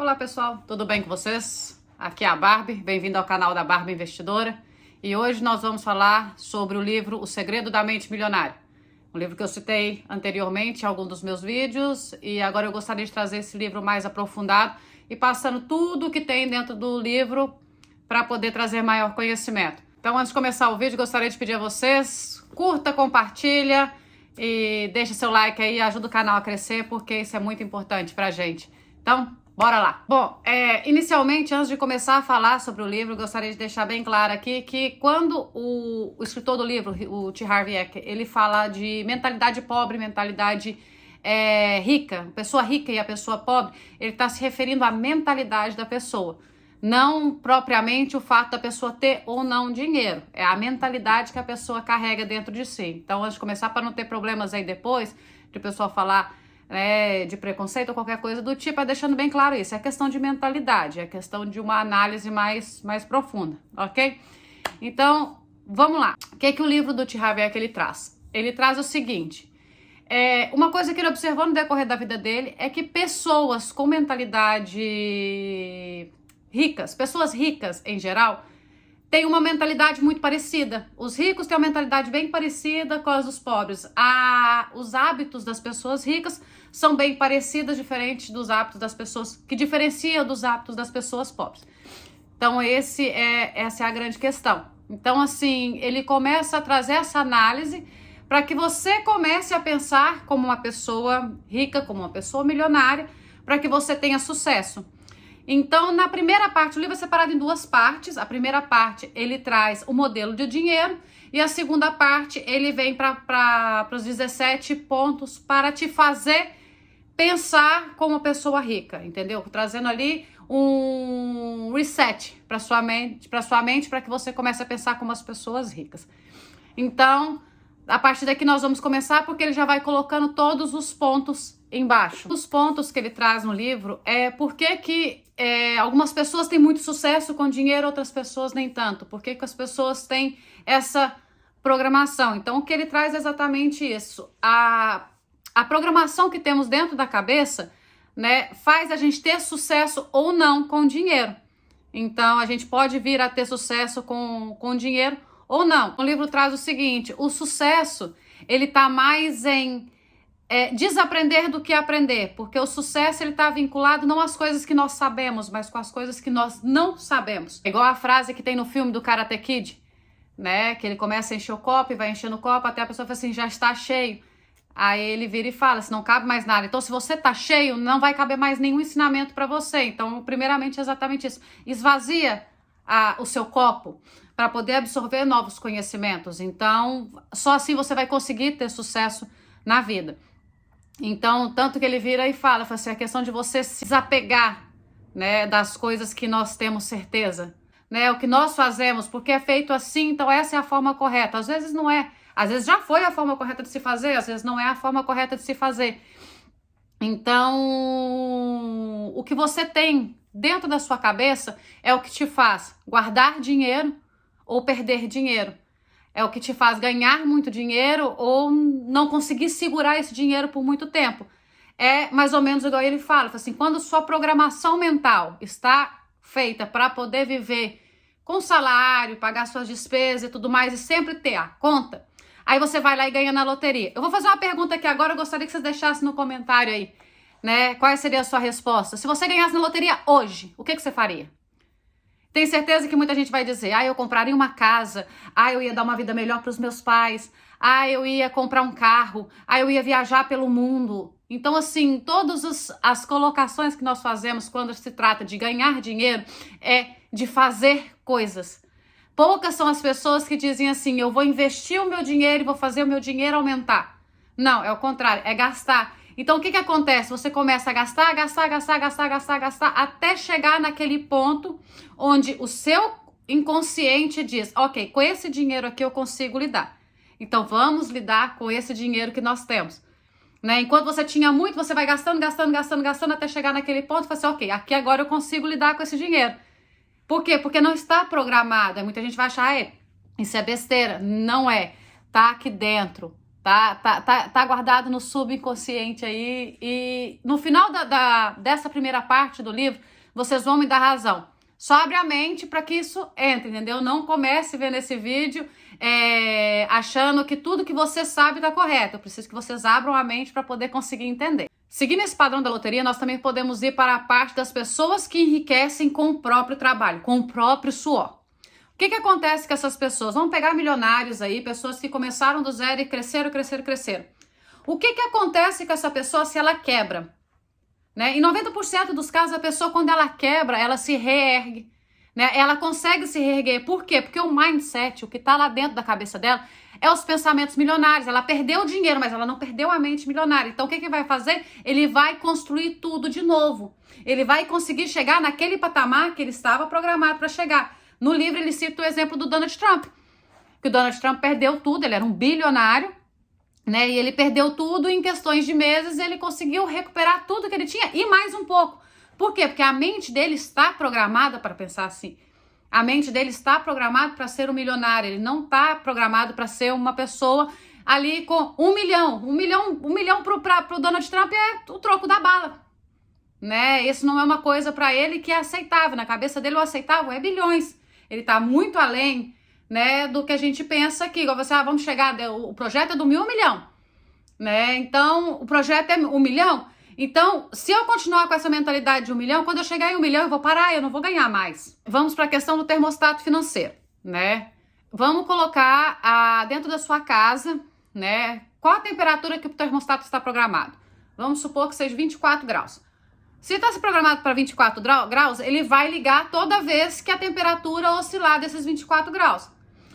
Olá pessoal, tudo bem com vocês? Aqui é a Barbie, bem-vindo ao canal da Barbie Investidora. E hoje nós vamos falar sobre o livro O Segredo da Mente Milionária. Um livro que eu citei anteriormente em algum dos meus vídeos e agora eu gostaria de trazer esse livro mais aprofundado e passando tudo que tem dentro do livro para poder trazer maior conhecimento. Então, antes de começar o vídeo, gostaria de pedir a vocês, curta, compartilha e deixa seu like aí, ajuda o canal a crescer, porque isso é muito importante pra gente. Então, bora lá. Bom, inicialmente, antes de começar a falar sobre o livro, gostaria de deixar bem claro aqui que quando o escritor do livro, o T. Harv Eker, ele fala de mentalidade pobre, mentalidade rica, pessoa rica e a pessoa pobre, ele está se referindo à mentalidade da pessoa. Não propriamente o fato da pessoa ter ou não dinheiro, é a mentalidade que a pessoa carrega dentro de si. Então, antes de começar, para não ter problemas aí depois, de o pessoal falar de preconceito ou qualquer coisa do tipo, é deixando bem claro isso, é questão de mentalidade, é questão de uma análise mais profunda, ok? Então, vamos lá. O que o livro do T. Harv Eker ele traz? Ele traz o seguinte, uma coisa que ele observou no decorrer da vida dele é que pessoas com mentalidade ricas, pessoas ricas em geral, têm uma mentalidade muito parecida. Os ricos têm uma mentalidade bem parecida com as dos pobres. Os hábitos das pessoas ricas são bem parecidos, diferentes dos hábitos das pessoas, que diferenciam dos hábitos das pessoas pobres. Então, essa é a grande questão. Então, assim, ele começa a trazer essa análise para que você comece a pensar como uma pessoa rica, como uma pessoa milionária, para que você tenha sucesso. Então, na primeira parte, o livro é separado em duas partes. A primeira parte, ele traz o modelo de dinheiro e a segunda parte, ele vem para os 17 pontos para te fazer pensar como uma pessoa rica, entendeu? Trazendo ali um reset para sua mente, para que você comece a pensar como as pessoas ricas. Então, a partir daqui nós vamos começar porque ele já vai colocando todos os pontos embaixo. Os pontos que ele traz no livro é por que algumas pessoas têm muito sucesso com dinheiro, outras pessoas nem tanto. Por que as pessoas têm essa programação? Então, o que ele traz é exatamente isso. A programação que temos dentro da cabeça, né, faz a gente ter sucesso ou não com dinheiro. Então, a gente pode vir a ter sucesso com dinheiro ou não. O livro traz o seguinte, o sucesso, ele tá mais em desaprender do que aprender, porque o sucesso ele está vinculado não às coisas que nós sabemos, mas com as coisas que nós não sabemos. É igual a frase que tem no filme do Karate Kid, né? Que ele começa a encher o copo e vai enchendo o copo até a pessoa fala assim, já está cheio. Aí ele vira e fala, se não cabe mais nada. Então, se você tá cheio, não vai caber mais nenhum ensinamento para você. Então, primeiramente, é exatamente isso. Esvazia o seu copo para poder absorver novos conhecimentos. Então, só assim você vai conseguir ter sucesso na vida. Então, tanto que ele vira e fala assim, a questão de você se desapegar, né, das coisas que nós temos certeza, né, o que nós fazemos, porque é feito assim, então essa é a forma correta. Às vezes não é, às vezes já foi a forma correta de se fazer, às vezes não é a forma correta de se fazer. Então, o que você tem dentro da sua cabeça é o que te faz guardar dinheiro ou perder dinheiro. É o que te faz ganhar muito dinheiro ou não conseguir segurar esse dinheiro por muito tempo. É mais ou menos igual ele fala assim, quando sua programação mental está feita para poder viver com salário, pagar suas despesas e tudo mais e sempre ter a conta, aí você vai lá e ganha na loteria. Eu vou fazer uma pergunta aqui agora, eu gostaria que vocês deixassem no comentário aí, né? Qual seria a sua resposta? Se você ganhasse na loteria hoje, o que você faria? Tem certeza que muita gente vai dizer, eu compraria uma casa, eu ia dar uma vida melhor para os meus pais, eu ia comprar um carro, eu ia viajar pelo mundo. Então, assim, todas as colocações que nós fazemos quando se trata de ganhar dinheiro é de fazer coisas. Poucas são as pessoas que dizem assim, eu vou investir o meu dinheiro e vou fazer o meu dinheiro aumentar. Não, é o contrário, é gastar. Então, o que acontece? Você começa a gastar, até chegar naquele ponto onde o seu inconsciente diz, ok, com esse dinheiro aqui eu consigo lidar. Então, vamos lidar com esse dinheiro que nós temos. Né? Enquanto você tinha muito, você vai gastando, até chegar naquele ponto e fala assim, ok, aqui agora eu consigo lidar com esse dinheiro. Por quê? Porque não está programado. Muita gente vai achar, isso é besteira. Não é. Tá aqui dentro. Tá guardado no subconsciente aí. E no final dessa primeira parte do livro, vocês vão me dar razão. Só abre a mente para que isso entre, entendeu? Não comece vendo esse vídeo achando que tudo que você sabe tá correto. Eu preciso que vocês abram a mente para poder conseguir entender. Seguindo esse padrão da loteria, nós também podemos ir para a parte das pessoas que enriquecem com o próprio trabalho, com o próprio suor. O que acontece com essas pessoas? Vamos pegar milionários aí, pessoas que começaram do zero e cresceram. O que acontece com essa pessoa se ela quebra? Né? Em 90% dos casos, a pessoa, quando ela quebra, ela se reergue. Né? Ela consegue se reerguer. Por quê? Porque o mindset, o que está lá dentro da cabeça dela, é os pensamentos milionários. Ela perdeu o dinheiro, mas ela não perdeu a mente milionária. Então, o que vai fazer? Ele vai construir tudo de novo. Ele vai conseguir chegar naquele patamar que ele estava programado para chegar. No livro, ele cita o exemplo do Donald Trump. Que o Donald Trump perdeu tudo, ele era um bilionário, né? E ele perdeu tudo em questões de meses, ele conseguiu recuperar tudo que ele tinha e mais um pouco. Por quê? Porque a mente dele está programada para pensar assim. A mente dele está programada para ser um milionário. Ele não está programado para ser uma pessoa ali com 1 milhão. 1 milhão para o Donald Trump é o troco da bala. Né? Isso não é uma coisa para ele que é aceitável. Na cabeça dele, o aceitável é bilhões. Ele está muito além, né, do que a gente pensa aqui. Igual você, vamos chegar, o projeto é do 1 milhão. Né? Então, o projeto é 1 milhão. Então, se eu continuar com essa mentalidade de 1 milhão, quando eu chegar em 1 milhão, eu vou parar, eu não vou ganhar mais. Vamos para a questão do termostato financeiro, né? Vamos colocar dentro da sua casa, né? Qual a temperatura que o termostato está programado? Vamos supor que seja 24 graus. Se está programado para 24 graus, ele vai ligar toda vez que a temperatura oscilar desses 24 graus.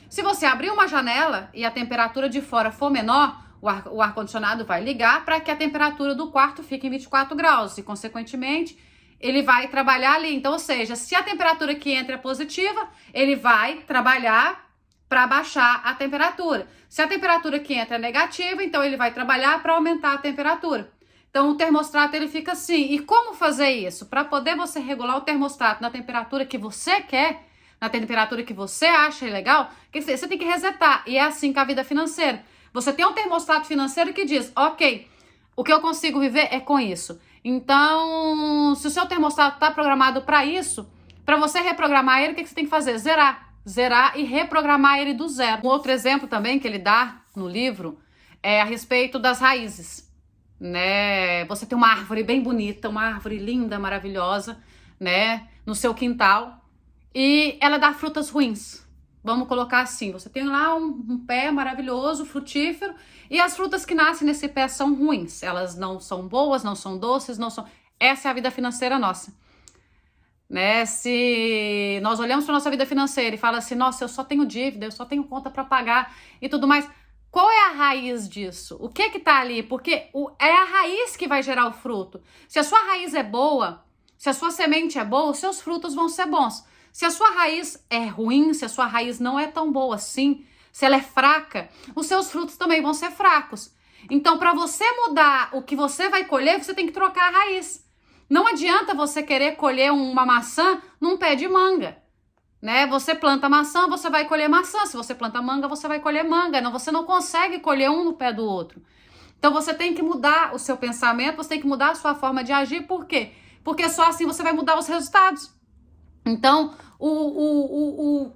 Se você abrir uma janela e a temperatura de fora for menor, o ar-condicionado vai ligar para que a temperatura do quarto fique em 24 graus e, consequentemente, ele vai trabalhar ali. Então, ou seja, se a temperatura que entra é positiva, ele vai trabalhar para baixar a temperatura. Se a temperatura que entra é negativa, então ele vai trabalhar para aumentar a temperatura. Então, o termostato, ele fica assim. E como fazer isso? Para poder você regular o termostato na temperatura que você quer, na temperatura que você acha legal, você tem que resetar. E é assim com a vida financeira. Você tem um termostato financeiro que diz, ok, o que eu consigo viver é com isso. Então, se o seu termostato está programado para isso, para você reprogramar ele, o que você tem que fazer? Zerar e reprogramar ele do zero. Um outro exemplo também que ele dá no livro é a respeito das raízes. Né? Você tem uma árvore bem bonita, uma árvore linda, maravilhosa, né, no seu quintal, e ela dá frutas ruins. Vamos colocar assim, você tem lá um pé maravilhoso, frutífero, e as frutas que nascem nesse pé são ruins. Elas não são boas, não são doces, não são... Essa é a vida financeira nossa. Né? Se nós olhamos para nossa vida financeira e fala assim, nossa, eu só tenho dívida, eu só tenho conta para pagar e tudo mais... Qual é a raiz disso? O que tá ali? Porque é a raiz que vai gerar o fruto. Se a sua raiz é boa, se a sua semente é boa, os seus frutos vão ser bons. Se a sua raiz é ruim, se a sua raiz não é tão boa assim, se ela é fraca, os seus frutos também vão ser fracos. Então, para você mudar o que você vai colher, você tem que trocar a raiz. Não adianta você querer colher uma maçã num pé de manga. Né? Você planta maçã, você vai colher maçã. Se você planta manga, você vai colher manga. Não, você não consegue colher um no pé do outro. Então você tem que mudar o seu pensamento, você tem que mudar a sua forma de agir. Por quê? Porque só assim você vai mudar os resultados. Então, o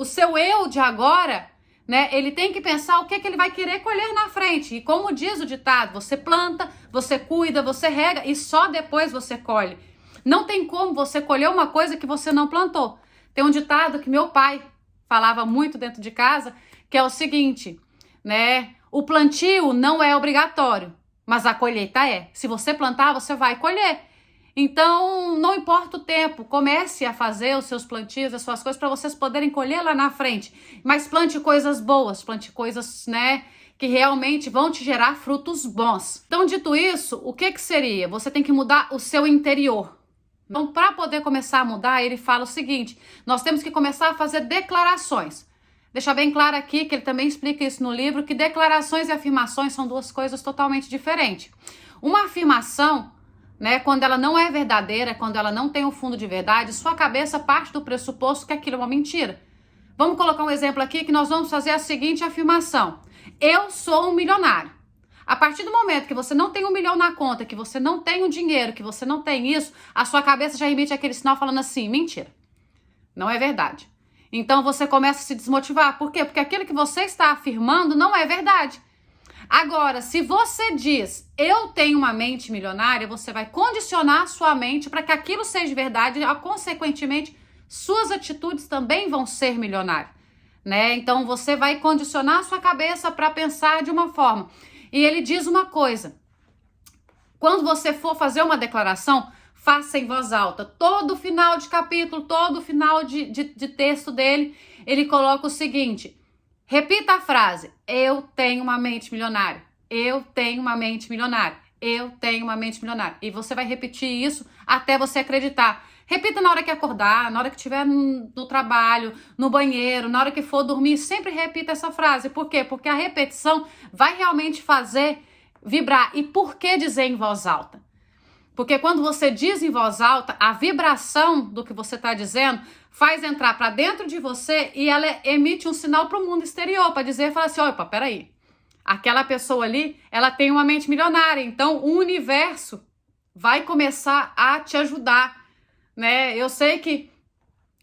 seu eu de agora, né? Ele tem que pensar o que ele vai querer colher na frente. E como diz o ditado, você planta, você cuida, você rega e só depois você colhe. Não tem como você colher uma coisa que você não plantou. Tem um ditado que meu pai falava muito dentro de casa, que é o seguinte, né? O plantio não é obrigatório, mas a colheita é. Se você plantar, você vai colher. Então, não importa o tempo, comece a fazer os seus plantios, as suas coisas, para vocês poderem colher lá na frente. Mas plante coisas boas, plante coisas, né, que realmente vão te gerar frutos bons. Então, dito isso, o que seria? Você tem que mudar o seu interior. Então, para poder começar a mudar, ele fala o seguinte, nós temos que começar a fazer declarações. Deixar bem claro aqui, que ele também explica isso no livro, que declarações e afirmações são duas coisas totalmente diferentes. Uma afirmação, né, quando ela não é verdadeira, quando ela não tem um fundo de verdade, sua cabeça parte do pressuposto que aquilo é uma mentira. Vamos colocar um exemplo aqui que nós vamos fazer a seguinte afirmação. Eu sou um milionário. A partir do momento que você não tem 1 milhão na conta, que você não tem o dinheiro, que você não tem isso, a sua cabeça já emite aquele sinal falando assim, mentira, não é verdade. Então você começa a se desmotivar. Por quê? Porque aquilo que você está afirmando não é verdade. Agora, se você diz, eu tenho uma mente milionária, você vai condicionar a sua mente para que aquilo seja verdade e, consequentemente, suas atitudes também vão ser milionárias, né? Então, você vai condicionar a sua cabeça para pensar de uma forma. E ele diz uma coisa, quando você for fazer uma declaração, faça em voz alta. Todo final de capítulo, todo final de texto dele, ele coloca o seguinte, repita a frase, eu tenho uma mente milionária, eu tenho uma mente milionária, eu tenho uma mente milionária. E você vai repetir isso até você acreditar. Repita na hora que acordar, na hora que estiver no trabalho, no banheiro, na hora que for dormir, sempre repita essa frase. Por quê? Porque a repetição vai realmente fazer vibrar. E por que dizer em voz alta? Porque quando você diz em voz alta, a vibração do que você está dizendo faz entrar para dentro de você e ela emite um sinal para o mundo exterior, para dizer, fala assim, opa, peraí, aquela pessoa ali, ela tem uma mente milionária, então o universo vai começar a te ajudar, né? Eu sei que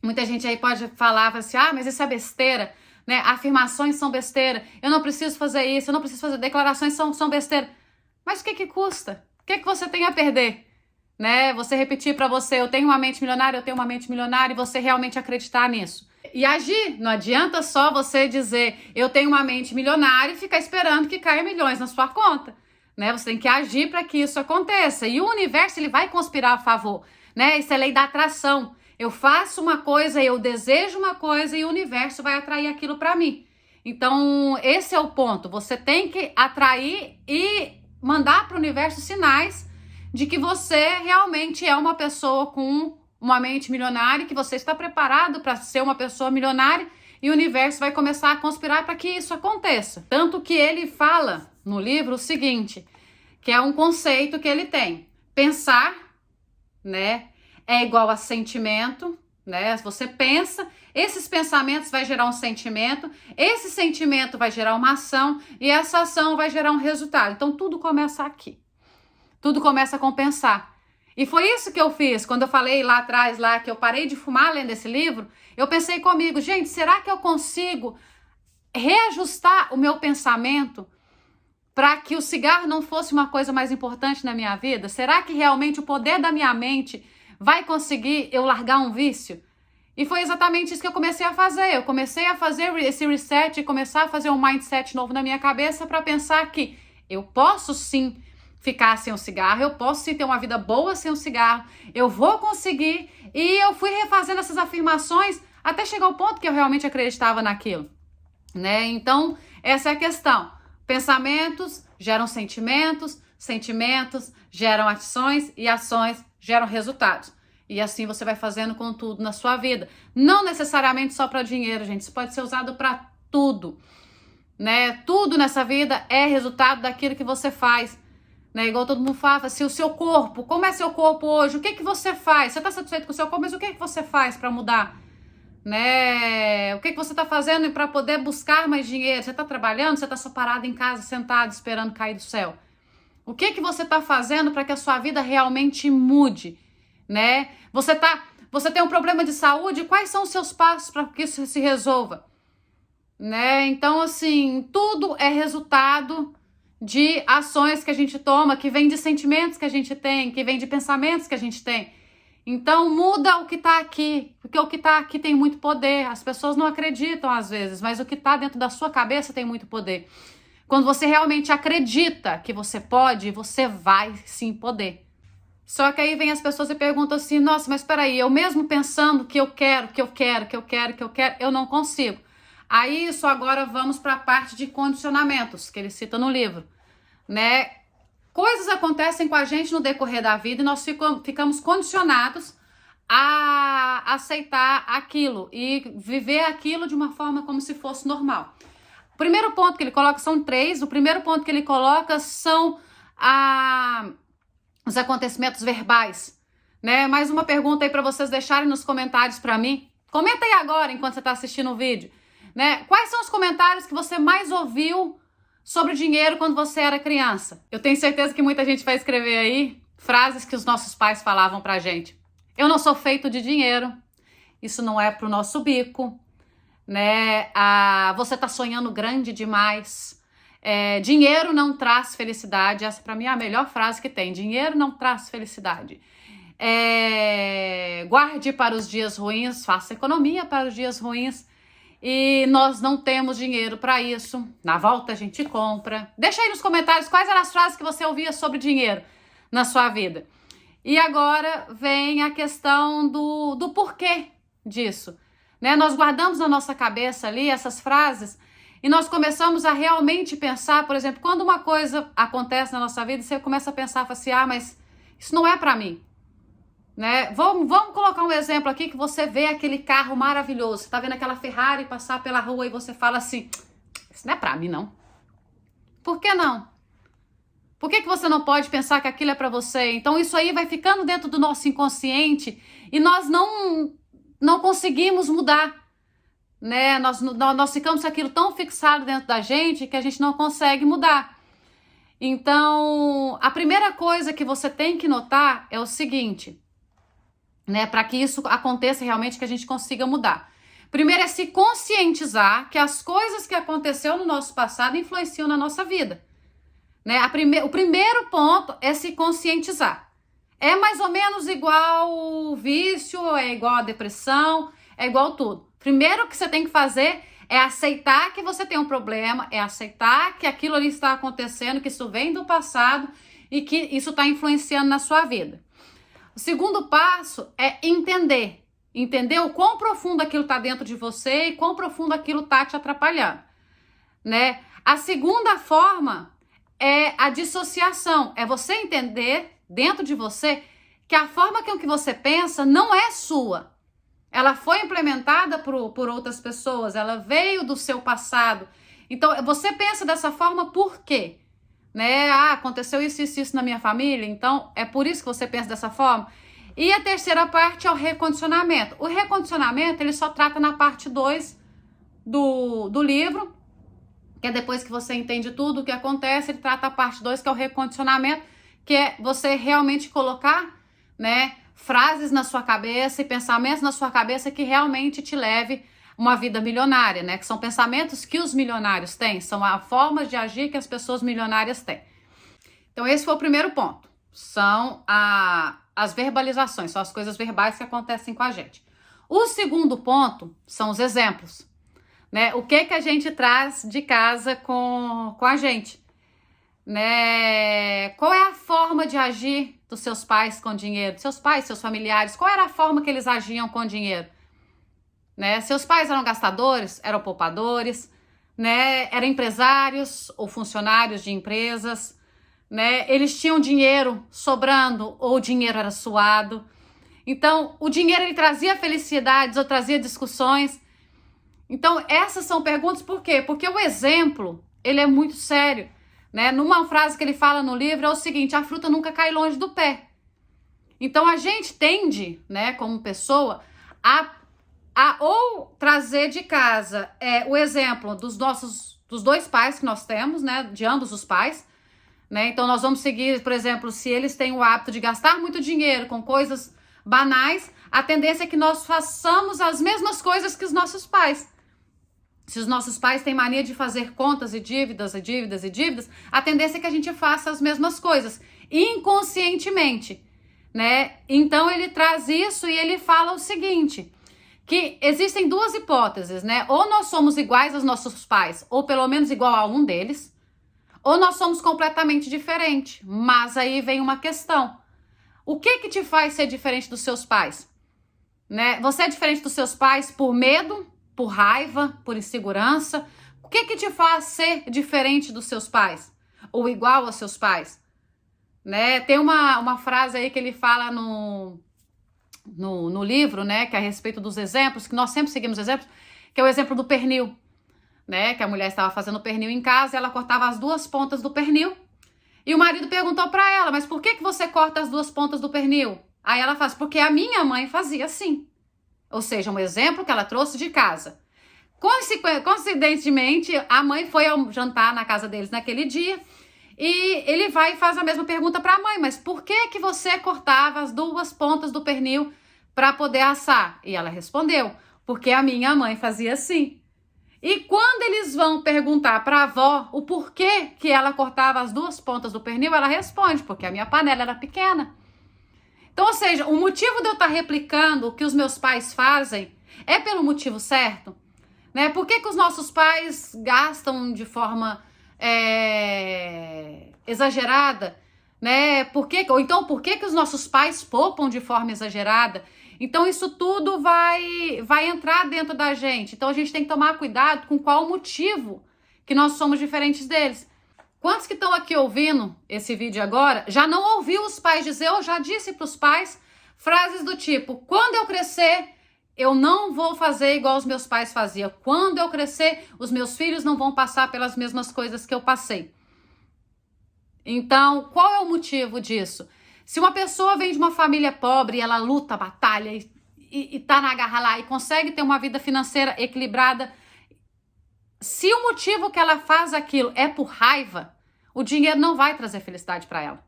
muita gente aí pode falar assim, mas isso é besteira, né? Afirmações são besteira, eu não preciso fazer isso, eu não preciso fazer declarações são besteira. Mas o que custa? O que você tem a perder? Né? Você repetir para você, eu tenho uma mente milionária, eu tenho uma mente milionária, e você realmente acreditar nisso. E agir, não adianta só você dizer, eu tenho uma mente milionária e ficar esperando que caia milhões na sua conta. Né? Você tem que agir para que isso aconteça. E o universo, ele vai conspirar a favor. Né? Isso é lei da atração. Eu faço uma coisa, eu desejo uma coisa e o universo vai atrair aquilo para mim. Então, esse é o ponto. Você tem que atrair e mandar para o universo sinais de que você realmente é uma pessoa com uma mente milionária, que você está preparado para ser uma pessoa milionária e o universo vai começar a conspirar para que isso aconteça. Tanto que ele fala no livro o seguinte, que é um conceito que ele tem. Pensar, né, é igual a sentimento, né? Você pensa, esses pensamentos vai gerar um sentimento, esse sentimento vai gerar uma ação e essa ação vai gerar um resultado. Então tudo começa aqui. Tudo começa com pensar. E foi isso que eu fiz. Quando eu falei lá atrás, lá que eu parei de fumar lendo esse livro, eu pensei comigo, gente, será que eu consigo reajustar o meu pensamento para que o cigarro não fosse uma coisa mais importante na minha vida? Será que realmente o poder da minha mente vai conseguir eu largar um vício? E foi exatamente isso que eu comecei a fazer. Eu comecei a fazer esse reset e começar a fazer um mindset novo na minha cabeça para pensar que eu posso sim ficar sem o cigarro, eu posso sim ter uma vida boa sem o cigarro, eu vou conseguir. E eu fui refazendo essas afirmações até chegar ao ponto que eu realmente acreditava naquilo, né? Então, essa é a questão. Pensamentos geram sentimentos, sentimentos geram ações e ações geram resultados. E assim você vai fazendo com tudo na sua vida. Não necessariamente só para dinheiro, gente. Isso pode ser usado para tudo, né? Tudo nessa vida é resultado daquilo que você faz. Né, igual todo mundo fala, se o seu corpo, como é seu corpo hoje, o que que você faz? Você está satisfeito com o seu corpo, mas o que que você faz para mudar? Né? O que que você está fazendo para poder buscar mais dinheiro? Você está trabalhando? Você está só parado em casa, sentado, esperando cair do céu? O que que você está fazendo para que a sua vida realmente mude? Né? Você tem um problema de saúde? Quais são os seus passos para que isso se resolva? Né? Então, assim, tudo é resultado de ações que a gente toma, que vem de sentimentos que a gente tem, que vem de pensamentos que a gente tem. Então muda o que tá aqui, porque o que tá aqui tem muito poder. As pessoas não acreditam às vezes, mas o que tá dentro da sua cabeça tem muito poder. Quando você realmente acredita que você pode, você vai sim poder. Só que aí vem as pessoas e perguntam assim, nossa, mas peraí, eu mesmo pensando que eu quero, eu não consigo. Aí isso agora vamos para a parte de condicionamentos, que ele cita no livro, né? Coisas acontecem com a gente no decorrer da vida e nós ficamos condicionados a aceitar aquilo e viver aquilo de uma forma como se fosse normal. O primeiro ponto que ele coloca são 3. O primeiro ponto que ele coloca são os acontecimentos verbais, né? Mais uma pergunta aí para vocês deixarem nos comentários para mim. Comenta aí agora, enquanto você está assistindo o vídeo, né? Quais são os comentários que você mais ouviu sobre dinheiro quando você era criança? Eu tenho certeza que muita gente vai escrever aí frases que os nossos pais falavam pra gente. Eu não sou feito de dinheiro, isso não é pro nosso bico, né? Você tá sonhando grande demais. Dinheiro não traz felicidade. Essa pra mim é a melhor frase que tem. Dinheiro não traz felicidade. Guarde para os dias ruins, faça economia para os dias ruins. E nós não temos dinheiro para isso. Na volta a gente compra. Deixa aí nos comentários quais eram as frases que você ouvia sobre dinheiro na sua vida. E agora vem a questão do porquê disso, né? Nós guardamos na nossa cabeça ali essas frases e nós começamos a realmente pensar, por exemplo, quando uma coisa acontece na nossa vida, você começa a pensar assim, mas isso não é para mim, né? Vamos colocar um exemplo aqui que você vê aquele carro maravilhoso, você tá vendo aquela Ferrari passar pela rua e você fala assim, isso não é para mim não. Por que não? Por que você não pode pensar que aquilo é para você? Então isso aí vai ficando dentro do nosso inconsciente e nós não conseguimos mudar, né? Nós ficamos com aquilo tão fixado dentro da gente que a gente não consegue mudar. Então, a primeira coisa que você tem que notar é o seguinte, né? Para que isso aconteça realmente, que a gente consiga mudar. Primeiro é se conscientizar que as coisas que aconteceram no nosso passado influenciam na nossa vida. Né? O primeiro ponto é se conscientizar. É mais ou menos igual o vício, é igual a depressão, é igual tudo. Primeiro que você tem que fazer é aceitar que você tem um problema, é aceitar que aquilo ali está acontecendo, que isso vem do passado e que isso está influenciando na sua vida. O segundo passo é entender o quão profundo aquilo está dentro de você e quão profundo aquilo está te atrapalhando, né? A segunda forma é a dissociação, é você entender dentro de você que a forma que você pensa não é sua. Ela foi implementada por outras pessoas, ela veio do seu passado. Então, você pensa dessa forma por quê? Né? Aconteceu isso na minha família, então é por isso que você pensa dessa forma. E a terceira parte é o recondicionamento. O recondicionamento, ele só trata na parte 2 do livro, que é depois que você entende tudo o que acontece, ele trata a parte 2, que é o recondicionamento, que é você realmente colocar, né, frases na sua cabeça e pensamentos na sua cabeça que realmente te leve uma vida milionária, né, que são pensamentos que os milionários têm, são a forma de agir que as pessoas milionárias têm. Então esse foi o primeiro ponto, são as verbalizações, são as coisas verbais que acontecem com a gente. O segundo ponto são os exemplos. Né? O que a gente traz de casa com a gente, né? Qual é a forma de agir dos seus pais com dinheiro, dos seus pais, seus familiares, qual era a forma que eles agiam com dinheiro, né? Seus pais eram gastadores, eram poupadores, né? Eram empresários ou funcionários de empresas, né? Eles tinham dinheiro sobrando ou o dinheiro era suado. Então, o dinheiro ele trazia felicidades ou trazia discussões. Então, essas são perguntas por quê? Porque o exemplo, ele é muito sério, né? Numa frase que ele fala no livro é o seguinte, a fruta nunca cai longe do pé. Então, a gente tende, né, como pessoa, a ou trazer de casa o exemplo dos dois pais que nós temos, né, de ambos os pais, né? Então, nós vamos seguir, por exemplo, se eles têm o hábito de gastar muito dinheiro com coisas banais, a tendência é que nós façamos as mesmas coisas que os nossos pais. Se os nossos pais têm mania de fazer contas e dívidas, a tendência é que a gente faça as mesmas coisas, inconscientemente, né? Então ele traz isso e ele fala o seguinte, que existem duas hipóteses, né? Ou nós somos iguais aos nossos pais, ou pelo menos igual a um deles, ou nós somos completamente diferentes. Mas aí vem uma questão. O que te faz ser diferente dos seus pais? Né? Você é diferente dos seus pais por medo, por raiva, por insegurança? O que te faz ser diferente dos seus pais? Ou igual aos seus pais? Né? Tem uma frase aí que ele fala no livro, né? Que é a respeito dos exemplos, que nós sempre seguimos exemplos, que é o exemplo do pernil. Né? Que a mulher estava fazendo pernil em casa e ela cortava as duas pontas do pernil. E o marido perguntou para ela, mas por que você corta as duas pontas do pernil? Aí ela fala, porque a minha mãe fazia assim. Ou seja, um exemplo que ela trouxe de casa. Coincidentemente, a mãe foi ao jantar na casa deles naquele dia e ele vai e faz a mesma pergunta para a mãe, mas por que você cortava as 2 pontas do pernil para poder assar? E ela respondeu, porque a minha mãe fazia assim. E quando eles vão perguntar para a avó o porquê que ela cortava as 2 pontas do pernil, ela responde, porque a minha panela era pequena. Então, ou seja, o motivo de eu estar replicando o que os meus pais fazem é pelo motivo certo? Né? Por que os nossos pais gastam de forma exagerada? Né? Ou então, por que os nossos pais poupam de forma exagerada? Então, isso tudo vai entrar dentro da gente. Então, a gente tem que tomar cuidado com qual motivo que nós somos diferentes deles. Quantos que estão aqui ouvindo esse vídeo agora já não ouviu os pais dizer, eu já disse para os pais frases do tipo, quando eu crescer, eu não vou fazer igual os meus pais faziam. Quando eu crescer, os meus filhos não vão passar pelas mesmas coisas que eu passei. Então, qual é o motivo disso? Se uma pessoa vem de uma família pobre e ela luta, batalha e tá na garra lá e consegue ter uma vida financeira equilibrada, se o motivo que ela faz aquilo é por raiva, o dinheiro não vai trazer felicidade para ela.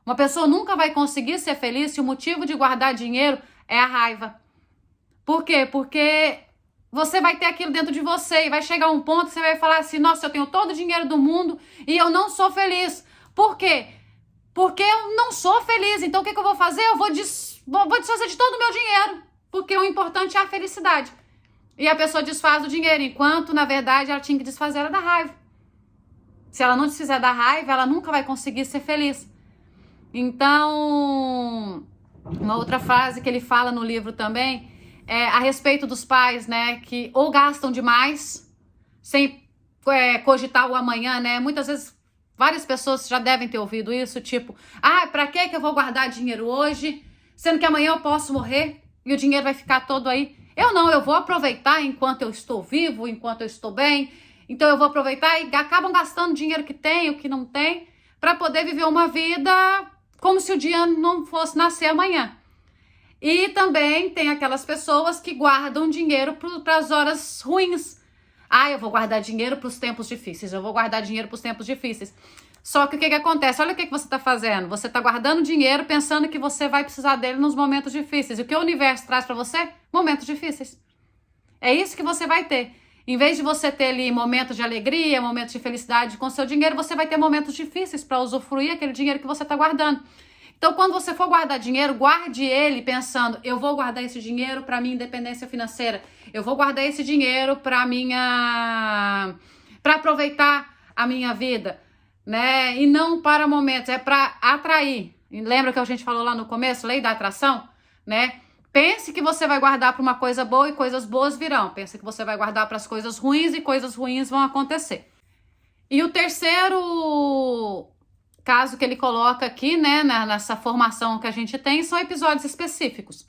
Uma pessoa nunca vai conseguir ser feliz se o motivo de guardar dinheiro é a raiva. Por quê? Porque você vai ter aquilo dentro de você e vai chegar um ponto que você vai falar assim, nossa, eu tenho todo o dinheiro do mundo e eu não sou feliz. Por quê? Porque eu não sou feliz. Então o que eu vou fazer? Eu vou desfazer de todo o meu dinheiro. Porque o importante é a felicidade. E a pessoa desfaz o dinheiro, enquanto, na verdade, ela tinha que desfazer ela da raiva. Se ela não desfizer da raiva, ela nunca vai conseguir ser feliz. Então, uma outra frase que ele fala no livro também é a respeito dos pais, né? Que ou gastam demais, sem cogitar o amanhã, né? Muitas vezes, várias pessoas já devem ter ouvido isso, tipo, pra que eu vou guardar dinheiro hoje, sendo que amanhã eu posso morrer e o dinheiro vai ficar todo aí? Eu vou aproveitar enquanto eu estou vivo, enquanto eu estou bem. Então eu vou aproveitar e acabam gastando dinheiro que tem, o que não tem, para poder viver uma vida como se o dia não fosse nascer amanhã. E também tem aquelas pessoas que guardam dinheiro para as horas ruins. Eu vou guardar dinheiro para os tempos difíceis, eu vou guardar dinheiro para os tempos difíceis. Só que o que acontece? Olha o que você está fazendo. Você está guardando dinheiro pensando que você vai precisar dele nos momentos difíceis. E o que o universo traz para você? Momentos difíceis. É isso que você vai ter. Em vez de você ter ali momentos de alegria, momentos de felicidade com seu dinheiro, você vai ter momentos difíceis para usufruir aquele dinheiro que você está guardando. Então, quando você for guardar dinheiro, guarde ele pensando, eu vou guardar esse dinheiro para minha independência financeira. Eu vou guardar esse dinheiro para aproveitar a minha vida. Né? E não para momentos, é para atrair. E lembra que a gente falou lá no começo, lei da atração, né? Pense que você vai guardar para uma coisa boa e coisas boas virão. Pense que você vai guardar para as coisas ruins e coisas ruins vão acontecer. E o terceiro caso que ele coloca aqui, né, nessa formação que a gente tem, são episódios específicos,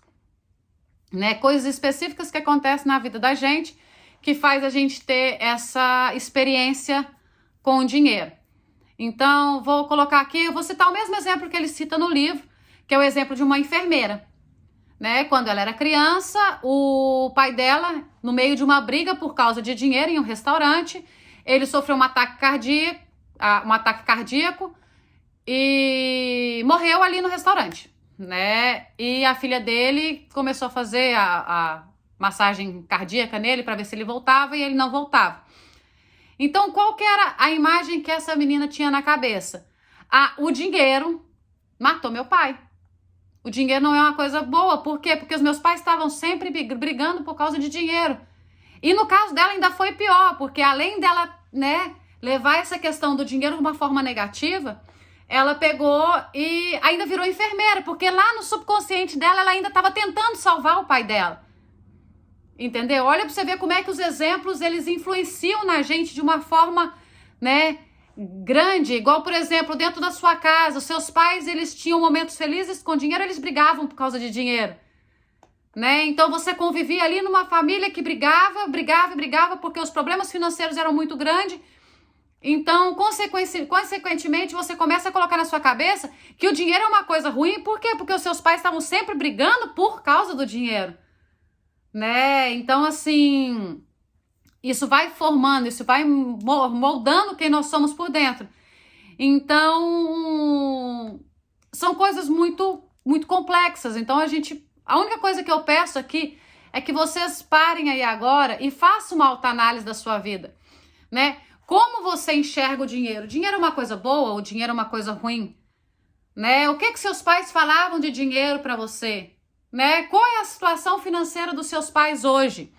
né? Coisas específicas que acontecem na vida da gente que faz a gente ter essa experiência com o dinheiro. Então, vou colocar aqui, eu vou citar o mesmo exemplo que ele cita no livro, que é o exemplo de uma enfermeira. Né? Quando ela era criança, o pai dela, no meio de uma briga por causa de dinheiro em um restaurante, ele sofreu um ataque cardíaco e morreu ali no restaurante. Né? E a filha dele começou a fazer a massagem cardíaca nele para ver se ele voltava e ele não voltava. Então, qual que era a imagem que essa menina tinha na cabeça? O dinheiro matou meu pai. O dinheiro não é uma coisa boa. Por quê? Porque os meus pais estavam sempre brigando por causa de dinheiro. E no caso dela ainda foi pior, porque além dela, né, levar essa questão do dinheiro de uma forma negativa, ela pegou e ainda virou enfermeira, porque lá no subconsciente dela, ela ainda estava tentando salvar o pai dela. Entendeu? Olha para você ver como é que os exemplos, eles influenciam na gente de uma forma, né, grande. Igual, por exemplo, dentro da sua casa, os seus pais, eles tinham momentos felizes com dinheiro, eles brigavam por causa de dinheiro. Né? Então, você convivia ali numa família que brigava, porque os problemas financeiros eram muito grandes. Então, consequentemente, você começa a colocar na sua cabeça que o dinheiro é uma coisa ruim. Por quê? Porque os seus pais estavam sempre brigando por causa do dinheiro. né? Então, assim, isso vai formando, isso vai moldando quem nós somos por dentro. Então, são coisas muito, muito complexas. Então, a única coisa que eu peço aqui é que vocês parem aí agora e façam uma autoanálise da sua vida, né? Como você enxerga o dinheiro? O dinheiro é uma coisa boa ou o dinheiro é uma coisa ruim? Né? O que seus pais falavam de dinheiro para você? Né? Qual é a situação financeira dos seus pais hoje?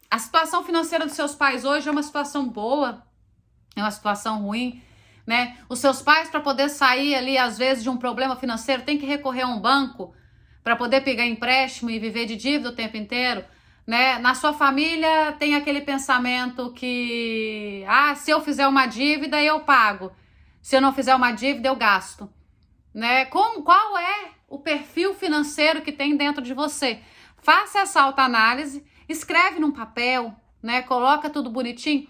A situação financeira dos seus pais hoje é uma situação boa? É uma situação ruim? Né? Os seus pais, para poder sair ali, às vezes, de um problema financeiro, tem que recorrer a um banco para poder pegar empréstimo e viver de dívida o tempo inteiro, né? Na sua família tem aquele pensamento que, se eu fizer uma dívida, eu pago. Se eu não fizer uma dívida, eu gasto, né? Qual é o perfil financeiro que tem dentro de você? Faça essa autoanálise, escreve num papel, né? Coloca tudo bonitinho,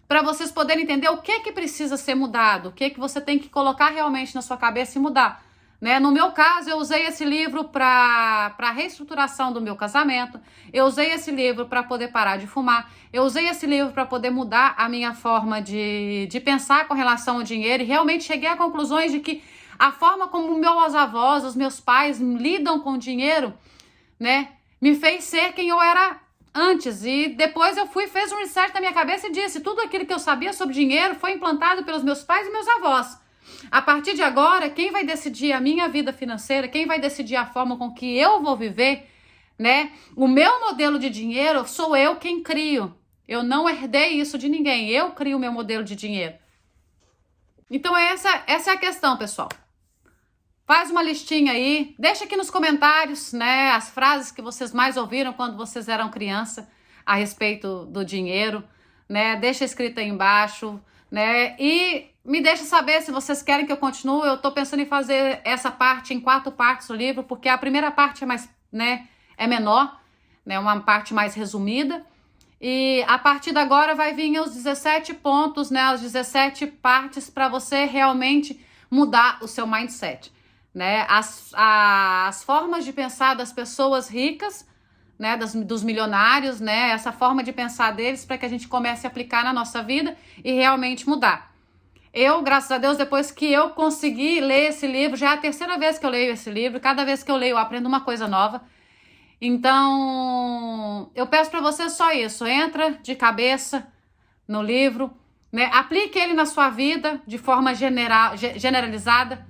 para vocês poderem entender o que precisa ser mudado, o que você tem que colocar realmente na sua cabeça e mudar. Né? No meu caso, eu usei esse livro para a reestruturação do meu casamento, eu usei esse livro para poder parar de fumar, eu usei esse livro para poder mudar a minha forma de pensar com relação ao dinheiro, e realmente cheguei a conclusões de que a forma como meus avós, os meus pais lidam com o dinheiro, né, me fez ser quem eu era antes. E depois eu fiz um reset na minha cabeça e disse, tudo aquilo que eu sabia sobre dinheiro foi implantado pelos meus pais e meus avós. A partir de agora, quem vai decidir a minha vida financeira, quem vai decidir a forma com que eu vou viver, né? O meu modelo de dinheiro sou eu quem crio. Eu não herdei isso de ninguém, eu crio o meu modelo de dinheiro. Então essa é a questão, pessoal. Faz uma listinha aí, deixa aqui nos comentários, né, as frases que vocês mais ouviram quando vocês eram criança a respeito do dinheiro, né? Deixa escrito aí embaixo, né? E me deixa saber se vocês querem que eu continue. Eu tô pensando em fazer essa parte em 4 partes do livro, porque a primeira parte é mais, né, é menor, né, uma parte mais resumida. E a partir de agora vai vir os 17 pontos, né, as 17 partes para você realmente mudar o seu mindset, né? As formas de pensar das pessoas ricas, né, dos milionários, né, essa forma de pensar deles, para que a gente comece a aplicar na nossa vida e realmente mudar. Eu, graças a Deus, depois que eu consegui ler esse livro, já é a 3ª vez que eu leio esse livro, cada vez que eu leio eu aprendo uma coisa nova. Então, eu peço para você só isso, entra de cabeça no livro, né, aplique ele na sua vida de forma generalizada,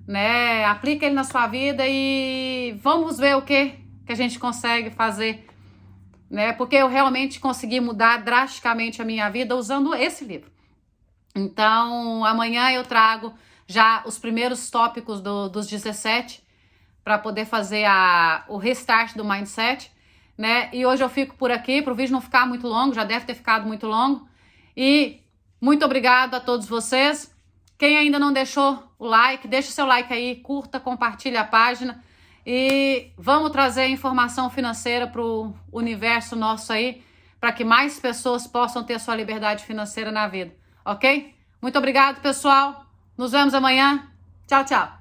né, aplique ele na sua vida e vamos ver o que a gente consegue fazer, né? Porque eu realmente consegui mudar drasticamente a minha vida usando esse livro. Então, amanhã eu trago já os primeiros tópicos dos 17 para poder fazer o restart do mindset, né? E hoje eu fico por aqui, para o vídeo não ficar muito longo, já deve ter ficado muito longo. E muito obrigado a todos vocês. Quem ainda não deixou o like, deixa o seu like aí, curta, compartilha a página. E vamos trazer informação financeira para o universo nosso aí, para que mais pessoas possam ter sua liberdade financeira na vida, ok? Muito obrigado, pessoal. Nos vemos amanhã. Tchau, tchau.